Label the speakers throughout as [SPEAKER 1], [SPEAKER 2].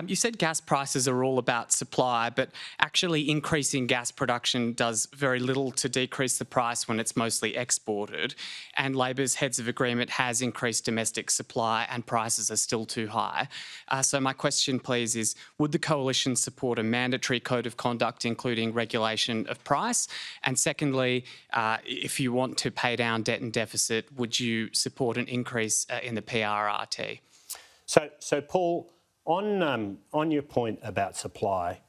[SPEAKER 1] You said gas prices are all about supply, but actually increasing gas production does very little to decrease the price when it's mostly exported. And Labor's heads of agreement has increased domestic supply and prices are still too high. So my question, please, is would the Coalition support a mandatory code of conduct, including regulation of price? And secondly, if you want to pay down debt and deficit, would you support an increase in the PRRT?
[SPEAKER 2] So Paul, on your point about supply,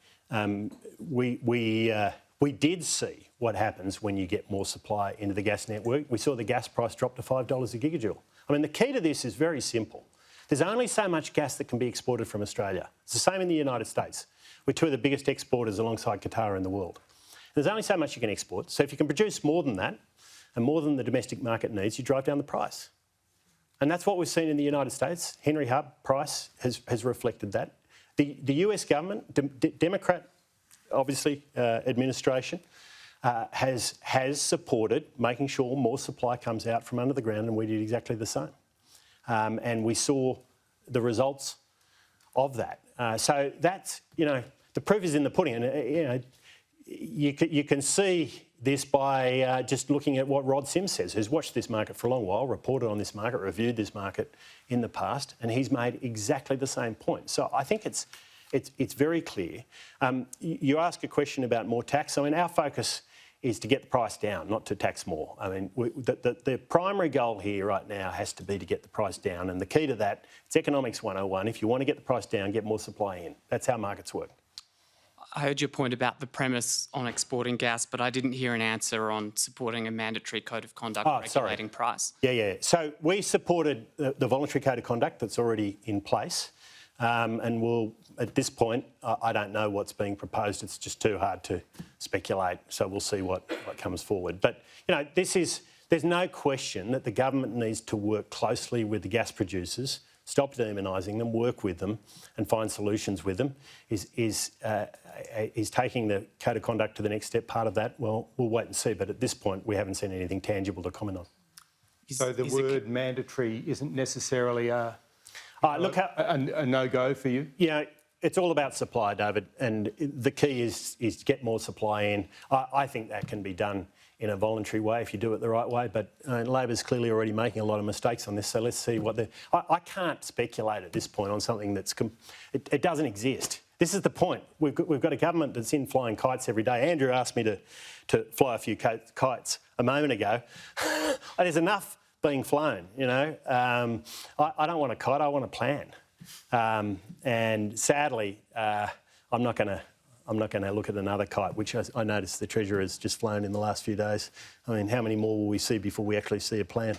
[SPEAKER 2] we did see what happens when you get more supply into the gas network. We saw the gas price drop to $5 a gigajoule. I mean, the key to this is very simple. There's only so much gas that can be exported from Australia. It's the same in the United States. We're two of the biggest exporters alongside Qatar in the world. There's only so much you can export. So if you can produce more than that and more than the domestic market needs, you drive down the price. And that's what we've seen in the United States. Henry Hub price has reflected that. The US government, Democrat, obviously, administration, has supported making sure more supply comes out from under the ground, and we did exactly the same. And we saw the results of that. So that's, the proof is in the pudding. And, you can see this by just looking at what Rod Sims says, who's watched this market for a long while, reported on this market, reviewed this market in the past, and he's made exactly the same point. So I think it's very clear. You ask a question about more tax. I mean, our focus is to get the price down, not to tax more. I mean, the primary goal here right now has to be to get the price down, and the key to that, it's economics 101. If you want to get the price down, get more supply in. That's how markets work.
[SPEAKER 1] I heard your point about the premise on exporting gas, but I didn't hear an answer on supporting a mandatory code of conduct regulating price.
[SPEAKER 2] Yeah. So we supported the voluntary code of conduct that's already in place. And we'll, at this point, I don't know what's being proposed. It's just too hard to speculate. So we'll see what comes forward. But, there's no question that the government needs to work closely with the gas producers, stop demonising them, work with them and find solutions with them. Is taking the code of conduct to the next step part of that? Well, we'll wait and see. But at this point, we haven't seen anything tangible to comment on.
[SPEAKER 3] So the word mandatory isn't necessarily a no-go for you?
[SPEAKER 2] It's all about supply, David, and the key is to get more supply in. I think that can be done in a voluntary way if you do it the right way, but Labor's clearly already making a lot of mistakes on this, so let's see what the... I can't speculate at this point on something that's... It doesn't exist. This is the point. We've got a government that's in flying kites every day. Andrew asked me to fly a few kites a moment ago. There's enough being flown, I don't want a kite, I want a plan. And sadly, I'm not going to look at another kite, which I noticed the Treasurer has just flown in the last few days. I mean, how many more will we see before we actually see a plan?